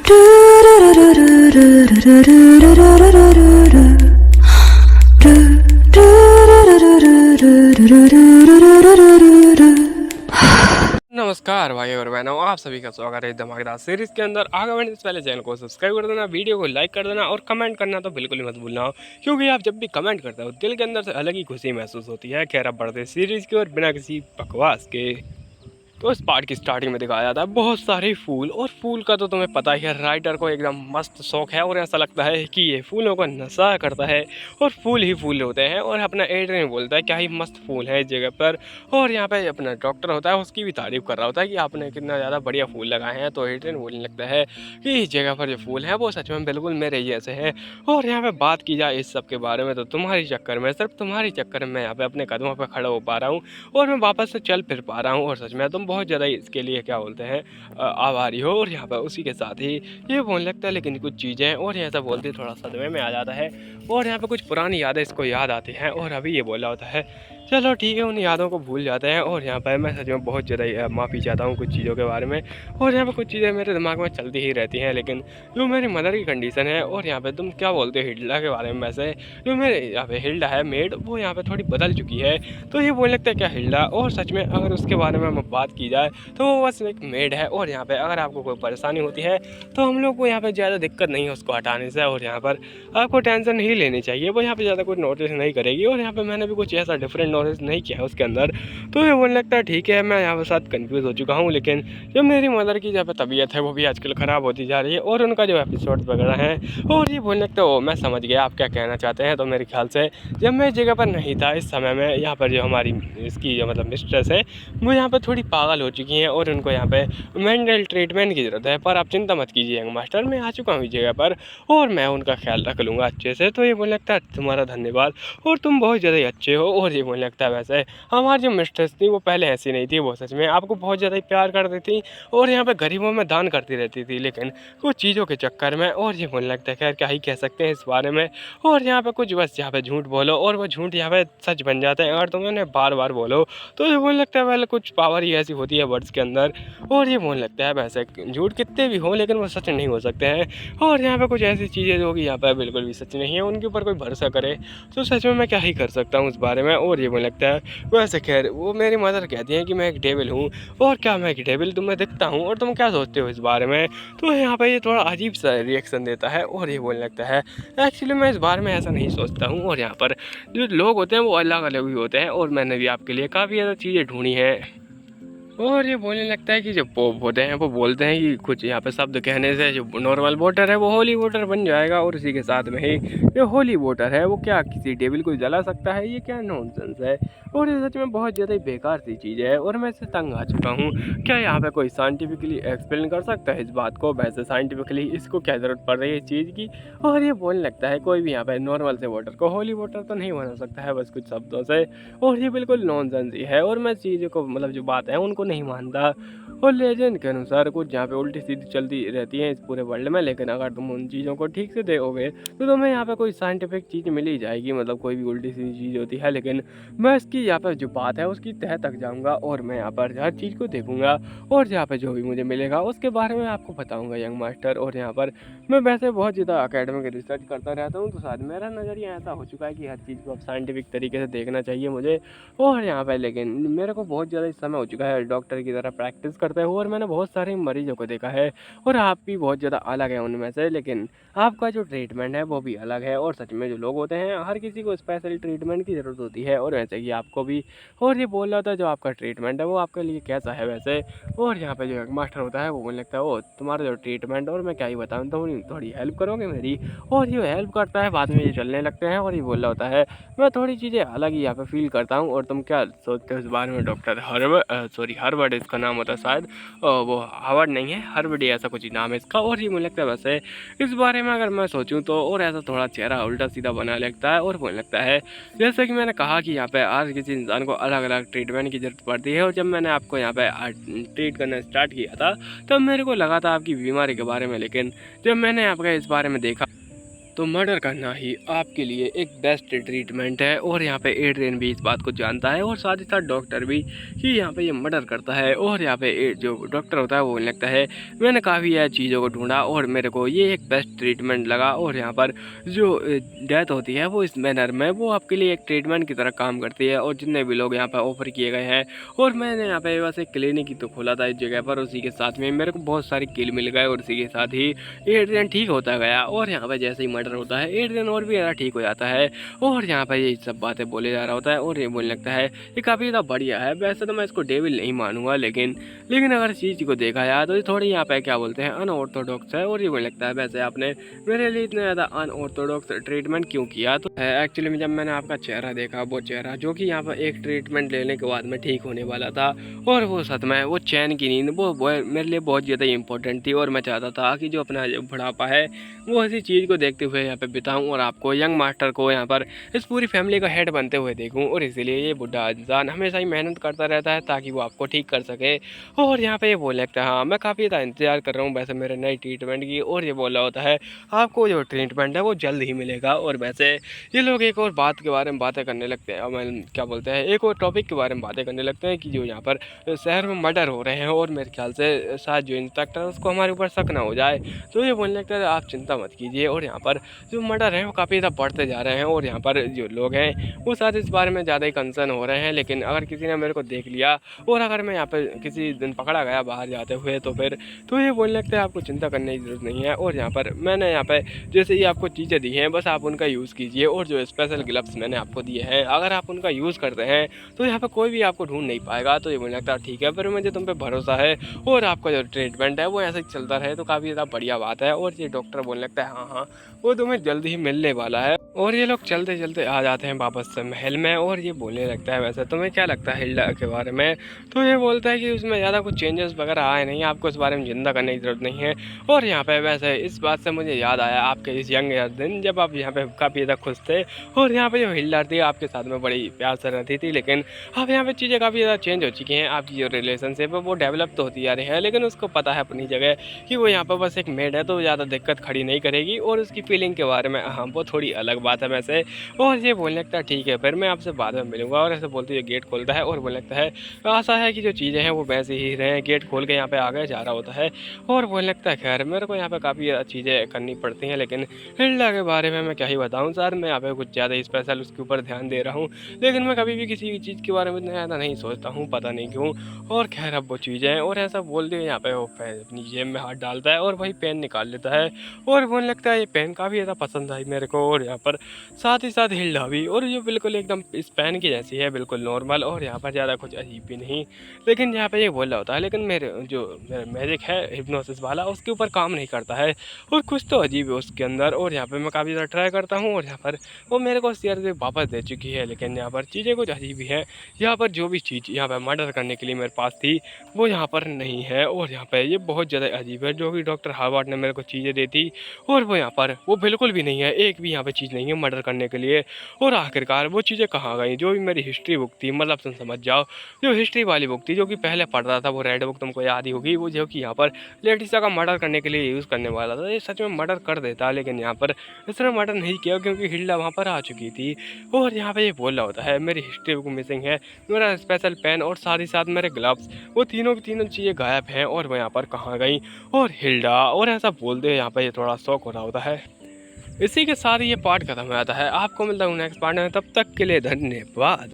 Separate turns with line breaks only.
नमस्कार भाई और बहनों, आप सभी का स्वागत है धमाकेदार सीरीज के अंदर। आगे बढ़ने से पहले चैनल को सब्सक्राइब कर देना, वीडियो को लाइक कर देना और कमेंट करना तो बिल्कुल ही मत भूलना, क्योंकि आप जब भी कमेंट करते हो दिल के अंदर से अलग ही खुशी महसूस होती है। खैर, अब बढ़ते सीरीज की और बिना किसी बकवास के तो इस पार्ट की स्टार्टिंग में दिखाया जाता है बहुत सारे फूल। और फूल का तो तुम्हें पता ही है, राइटर को एकदम मस्त शौक है और ऐसा लगता है कि ये फूलों का नशा करता है और फूल ही फूल होते हैं। और अपना एड्रियन बोलता है क्या ही मस्त फूल है इस जगह पर। और यहाँ पे अपना डॉक्टर होता है, उसकी भी तारीफ कर रहा होता है कि आपने कितना ज़्यादा बढ़िया फूल लगाए हैं। तो एड्रियन बोलने लगता है कि इस जगह पर जो फूल है वो सच में बिल्कुल मेरे जैसे हैं। और यहाँ पे बात की जाए इस सब के बारे में तो तुम्हारी चक्कर में, सिर्फ तुम्हारी चक्कर में यहाँ पे अपने कदमों पर खड़ा हो पा रहा हूँ और मैं वापस से चल फिर पा रहा हूँ। और सच में तुम बहुत ज़्यादा इसके लिए क्या बोलते हैं आभारी हो। और यहाँ पर उसी के साथ ही ये बोलने लगता है लेकिन कुछ चीज़ें, और ऐसा बोलते थोड़ा सदमे में आ जाता है। और यहाँ पे कुछ पुरानी यादें इसको याद आती हैं और अभी ये बोला होता है चलो ठीक है, उन यादों को भूल जाते हैं। और यहाँ पर मैं सच में बहुत ज़्यादा माफ़ी चाहता हूँ कुछ चीज़ों के बारे में। और यहाँ पर कुछ चीज़ें मेरे दिमाग में चलती ही रहती हैं, लेकिन जो मेरी मदर की कंडीशन है और यहाँ पे तुम क्या बोलते हो हिल्डा के बारे में, वैसे जो मेरे यहाँ पे हिल्डा है मेड, वो यहाँ पे थोड़ी बदल चुकी है। तो ये बोलने लगता है क्या हिल्डा, और सच में अगर उसके बारे में बात की जाए तो वो बस एक मेड है। और यहाँ पे अगर आपको कोई परेशानी होती है तो हम लोग को यहाँ पे ज़्यादा दिक्कत नहीं है उसको हटाने से। और यहाँ पर आपको टेंशन नहीं लेनी चाहिए, वो यहाँ पे ज़्यादा कुछ नोटिस नहीं करेगी। और यहाँ पे मैंने भी कुछ ऐसा डिफरेंट नोटिस नहीं किया है उसके अंदर। तो ये बोलने लगता है ठीक है, मैं यहाँ पर साथ कन्फ्यूज़ हो चुका हूँ, लेकिन जो मेरी मदर की जहाँ पे तबीयत है वो भी आजकल ख़राब होती जा रही है और उनका जो एपिसोड वगैरह है। और ये बोलने लगता है ओ मैं समझ गया आप क्या कहना चाहते हैं। तो मेरे ख्याल से जब मैं इस जगह पर नहीं था इस समय में, यहाँ पर जो हमारी इसकी जो मतलब मिस्ट्रेस है वो यहाँ पर थोड़ी पागल हो चुकी हैं और उनको यहाँ पे मेंटल ट्रीटमेंट की ज़रूरत है। पर आप चिंता मत कीजिए यंग मास्टर, मैं आ चुका हूँ इस जगह पर और मैं उनका ख्याल रख लूँगा अच्छे से। तो ये बोलने लगता है तुम्हारा धन्यवाद और तुम बहुत ज़्यादा ही अच्छे हो। और ये बोलने लगता है वैसे हमारी जो मिस्ट्रेस थी वो पहले ऐसी नहीं थी, वो सच में आपको बहुत ज़्यादा ही प्यार करती थी और यहाँ पे गरीबों में दान करती रहती थी, लेकिन कुछ चीज़ों के चक्कर में। और ये बोलने लगता है खैर क्या ही कह सकते हैं इस बारे में। और यहाँ पे कुछ बस यहाँ पे झूठ बोलो और वो झूठ यहाँ पे सच बन जाते हैं अगर तुम उन्हें बार बार बोलो। तो ये बोलने लगता है पहले कुछ पावर ही ऐसी होती है वर्ड्स के अंदर। और ये बोलने लगता है वैसे झूठ कितने भी हों लेकिन वो सच नहीं हो सकते हैं। और यहाँ पे कुछ ऐसी चीज़ें जो कि यहाँ पे बिल्कुल भी सच नहीं है, उनके ऊपर कोई भरोसा करे तो सच में मैं क्या ही कर सकता हूँ उस बारे में। और ये बोलने लगता है वैसे खैर वो मेरी मदर कहती है कि मैं एक डेविल हूँ, और क्या मैं एक डेविल तुम्हें दिखता हूँ और तुम क्या सोचते हो इस बारे में। तो यहाँ पे ये थोड़ा अजीब सा रिएक्शन देता है और ये बोलने लगता है एक्चुअली मैं इस बारे में ऐसा नहीं सोचता हूँ। और यहाँ पर जो लोग होते हैं वो अलग अलग भी होते हैं और मैंने भी आपके लिए काफ़ी ज़्यादा चीज़ें ढूंढी हैं। और ये बोलने लगता है कि जो पोप होते हैं वो बोलते हैं कि कुछ यहाँ पे शब्द कहने से जो नॉर्मल वोटर है वो होली वोटर बन जाएगा, और उसी के साथ में ही जो होली वोटर है वो क्या किसी डेविल को जला सकता है, ये क्या नॉनसेंस है। और ये सच में बहुत ज़्यादा ही बेकार सी चीज़ है और मैं इससे तंग आ चुका हूँ। क्या यहाँ पे कोई साइंटिफिकली एक्सप्लेन कर सकता है इस बात को, वैसे साइंटिफिकली इसको क्या ज़रूरत पड़ रही है इस चीज़ की। और ये बोलने लगता है कोई भी यहाँ पे नॉर्मल से वोटर को होली वोटर तो नहीं बना सकता है बस कुछ शब्दों से। और ये बिल्कुल नॉनसेंस ही है और मैं चीज़ों को मतलब जो बात है उनको नहीं मानता। और लेजेंड के अनुसार कुछ जहाँ पे उल्टी सीधी चलती रहती है इस पूरे वर्ल्ड में, लेकिन अगर तुम उन चीज़ों को ठीक से देखोगे तो तुम्हें यहाँ पे कोई साइंटिफिक चीज़ मिल ही जाएगी, मतलब कोई भी उल्टी सीधी चीज़ होती है। लेकिन मैं इसकी यहाँ पर जो बात है उसकी तह तक जाऊँगा और मैं यहाँ पर हर चीज़ को देखूँगा और यहाँ पर जो भी मुझे मिलेगा उसके बारे में आपको बताऊँगा यंग मास्टर। और यहाँ पर मैं वैसे बहुत ज़्यादा अकेडमिक रिसर्च करता रहता हूँ, तो शायद मेरा नज़रिया ऐसा हो चुका है कि हर चीज़ को अब साइंटिफिक तरीके से देखना चाहिए मुझे। और यहाँ पर लेकिन मेरे को बहुत ज़्यादा इस समय हो चुका है डॉक्टर की तरह प्रैक्टिस करते हुए, और मैंने बहुत सारे मरीजों को देखा है और आप भी बहुत ज़्यादा अलग है उनमें से, लेकिन आपका जो ट्रीटमेंट है वो भी अलग है। और सच में जो लोग होते हैं हर किसी को स्पेशल ट्रीटमेंट की ज़रूरत होती है और वैसे ही आपको भी। और ये बोल रहा था जो आपका ट्रीटमेंट है वो आपके लिए कैसा है वैसे। और यहाँ पे जो एक मास्टर होता है वो बोलने लगता है ओ तुम्हारा जो ट्रीटमेंट, और मैं क्या ही बताऊँ, तो थोड़ी हेल्प करोगे मेरी। और ये हेल्प करता है, बाद में ये चलने लगते हैं और ये बोल रहा होता है मैं थोड़ी चीज़ें अलग ही यहाँ पे फील करता हूँ और तुम क्या सोचते हो इस बारे में। डॉक्टर हर्बर्ट इसका नाम होता है शायद, वो हार्वर्ड नहीं है, हार्वर्ड ऐसा कुछ ही नाम है इसका। और ये मुझे लगता है वैसे इस बारे में अगर मैं सोचूं तो, और ऐसा थोड़ा चेहरा उल्टा सीधा बना लगता है और मुझे लगता है जैसे कि मैंने कहा कि यहाँ पे हर किसी इंसान को अलग अलग ट्रीटमेंट की ज़रूरत पड़ती है। और जब मैंने आपको यहाँ पे ट्रीट करना स्टार्ट किया था तब मेरे को लगा था आपकी बीमारी के बारे में, लेकिन जब मैंने आपका इस बारे में देखा तो मर्डर करना ही आपके लिए एक बेस्ट ट्रीटमेंट है और यहाँ पे एड्रियन भी इस बात को जानता है और साथ ही साथ डॉक्टर भी कि यहाँ पे ये मर्डर करता है। और यहाँ पे जो डॉक्टर होता है वो लगता है मैंने काफ़ी यह चीज़ों को ढूंढा और मेरे को ये एक बेस्ट ट्रीटमेंट लगा और यहाँ पर जो डेथ होती है वो इस मैनर में वो आपके लिए एक ट्रीटमेंट की तरह काम करती है। और जितने भी लोग यहाँ पर ऑफर किए गए हैं और मैंने यहाँ पे बस एक क्लिनिक ही तो खोला था इस जगह पर, उसी के साथ में मेरे को बहुत सारी किल मिल गए और उसी के साथ ही एड्रियन ठीक होता गया। और यहाँ पे जैसे ही मर्डर होता है एड्रियन और भी ज़्यादा ठीक हो जाता है और यहाँ पर ये सब बातें बोले जा रहा होता है और ये बोलने लगता है ये काफ़ी ज़्यादा बढ़िया है। वैसे तो मैं इसको डेविल नहीं मानूंगा लेकिन अगर इस चीज़ को देखा जाए तो ये थोड़ी यहाँ पे क्या बोलते हैं अनऑर्थोडॉक्स है। और ये बोलने लगता है वैसे आपने मेरे लिए इतना ज़्यादा अनऑर्थोडॉक्स ट्रीटमेंट क्यों किया। तो एक्चुअली में जब मैंने आपका चेहरा देखा, वो चेहरा जो कि यहाँ पर एक ट्रीटमेंट लेने के बाद में ठीक होने वाला था और वो सच में वो चैन की नींद वो मेरे लिए बहुत ज़्यादा इंपॉर्टेंट थी और मैं चाहता था कि जो अपना बुढ़ापा है वो इसी चीज़ को देखते हुए यहाँ पे बिताऊं और आपको यंग मास्टर को यहाँ पर इस पूरी फैमिली का हेड बनते हुए देखूं। और इसीलिए ये बुढ़ा इंसान हमेशा ही मेहनत करता रहता है ताकि वो आपको ठीक कर सके। और यहाँ पे ये बोल लगता है हाँ मैं काफ़ी ज़्यादा इंतजार कर रहा हूँ वैसे मेरे नई ट्रीटमेंट की। और ये बोला होता है आपको जो ट्रीटमेंट है वो जल्द ही मिलेगा। और वैसे ये लोग एक और बात के बारे में बातें करने लगते हैं, मैं क्या बोलते हैं एक और टॉपिक के बारे में बातें करने लगते हैं कि जो यहाँ पर शहर में मर्डर हो रहे हैं और मेरे ख्याल से शायद जो इंस्पेक्टर है उसको हमारे ऊपर शक ना हो जाए। तो ये बोलने लगता है आप चिंता मत कीजिए और यहाँ पर जो मर्डर है वो काफ़ी ज़्यादा बढ़ते जा रहे हैं और यहाँ पर जो लोग हैं वो शायद इस बारे में ज़्यादा ही कंसर्न हो रहे हैं। लेकिन अगर किसी ने मेरे को देख लिया और अगर मैं यहाँ पर किसी दिन पकड़ा गया बाहर जाते हुए तो ये बोलने लगता है आपको चिंता करने की ज़रूरत नहीं है। और यहाँ पर मैंने यहाँ पर जैसे ही आपको चीज़ें दी हैं बस आप उनका यूज़ कीजिए और जो स्पेशल ग्लव्स मैंने आपको दिए हैं अगर आप उनका यूज़ करते हैं तो यहाँ पर कोई भी आपको ढूंढ नहीं पाएगा। तो ये बोलने लगता है ठीक है फिर मुझे तुम पे भरोसा है और आपका जो ट्रीटमेंट है वो ऐसे ही चलता रहे तो काफ़ी ज़्यादा बढ़िया बात है। और ये डॉक्टर बोलने लगता है हाँ वो तुम्हें जल्द ही मिलने वाला है। और ये लोग चलते चलते आ जाते हैं वापस से महल में और ये बोलने लगता है वैसे तुम्हें क्या लगता है हिल्डा के बारे में। तो ये बोलता है कि उसमें ज़्यादा कुछ चेंजेस वगैरह आए नहीं, आपको इस बारे में चिंता करने की ज़रूरत नहीं है। और यहाँ पे वैसे इस बात से मुझे याद आया आपके इस यंग दिन जब आप यहाँ पे काफ़ी ज़्यादा खुश थे और यहाँ पे जो हिल्डा थी आपके साथ में बड़ी प्यार से रहती थी। लेकिन अब यहाँ पे चीज़ें काफ़ी ज़्यादा चेंज हो चुकी हैं, आपकी जो रिलेशनशिप है वो डेवलप तो होती जा रही है लेकिन उसको पता है अपनी जगह कि वो यहाँ पर बस एक मेड है तो ज़्यादा दिक्कत खड़ी नहीं करेगी। और उसकी फीलिंग के बारे में हाँ वो थोड़ी अलग बात है वैसे। और ये बोलने लगता है ठीक है फिर मैं आपसे बाद में मिलूंगा। और ऐसे बोलते हुए गेट खोलता है और बोलने लगता है आशा है कि जो चीज़ें हैं वो वैसे ही रहें। गेट खोल के यहाँ पे आगे जा रहा होता है और बोलने लगता है खैर मेरे को यहाँ पे काफ़ी चीज़ें करनी पड़ती हैं लेकिन हिल्डा के बारे में मैं क्या ही बताऊँ सर, मैं यहाँ पे कुछ ज़्यादा ही स्पेशल उसके ऊपर ध्यान दे रहा हूँ लेकिन मैं कभी भी किसी भी चीज़ के बारे में इतना ज़्यादा नहीं सोचता हूँ, पता नहीं क्यों। और खैर अब वो चीज़ें हैं और ऐसा बोलते हुए यहाँ पे वो अपनी जेब में हाथ डालता है और वही पेन निकाल लेता है और बोलने लगता है ये पेन काफ़ी ज़्यादा पसंद आई मेरे को। और यहाँ पर साथ ही साथ हिल्डा भी और ये बिल्कुल एकदम इस पेन की जैसी है, बिल्कुल नॉर्मल और यहाँ पर ज़्यादा कुछ अजीब भी नहीं। लेकिन यहाँ पे ये बोल रहा होता है लेकिन मेरा मैजिक है हिप्नोसिस वाला उसके ऊपर काम नहीं करता है और कुछ तो अजीब है उसके अंदर। और यहाँ पे मैं काफ़ी ज़्यादा ट्राई करता हूँ और यहाँ पर वो मेरे को शेयर से वापस दे चुकी है लेकिन यहाँ पर चीज़ें कुछ अजीब ही है। यहाँ पर जो भी चीज़ यहाँ पर मर्डर करने के लिए मेरे पास थी वो यहाँ पर नहीं है। और यहाँ पर ये बहुत ज़्यादा अजीब है जो कि डॉक्टर हार्वर्ड ने मेरे को चीज़ें दी थी और वो यहाँ पर वो बिल्कुल भी नहीं है, एक भी यहाँ पर चीज़ नहीं है मर्डर करने के लिए। और आखिरकार वो चीज़ें कहाँ गई जो भी मेरी हिस्ट्री बुक थी, मतलब तुम समझ जाओ जो हिस्ट्री वाली बुक थी जो कि पहले पढ़ रहा था, वो रेड बुक तुमको याद ही होगी, वो जो कि यहाँ पर लेटिसा का मर्डर करने के लिए यूज़ करने वाला था। ये सच में मर्डर कर देता लेकिन यहाँ पर इसने मर्डर नहीं किया क्योंकि हिल्डा वहाँ पर आ चुकी थी। और यहाँ पे ये बोल रहा होता है मेरी हिस्ट्री बुक मिसिंग है, मेरा स्पेशल पेन और साथ ही साथ मेरे ग्लव्स, वो तीनों की तीनों चीज़ें गायब हैं और वो यहाँ पर कहाँ गई। और हिल्डा और ऐसा बोलते हैं यहाँ पर ये थोड़ा शौक हो रहा होता है। इसी के साथ ये पार्ट खत्म हो जाता है। आपको मिलता हूँ नेक्स्ट पार्ट में, तब तक के लिए धन्यवाद।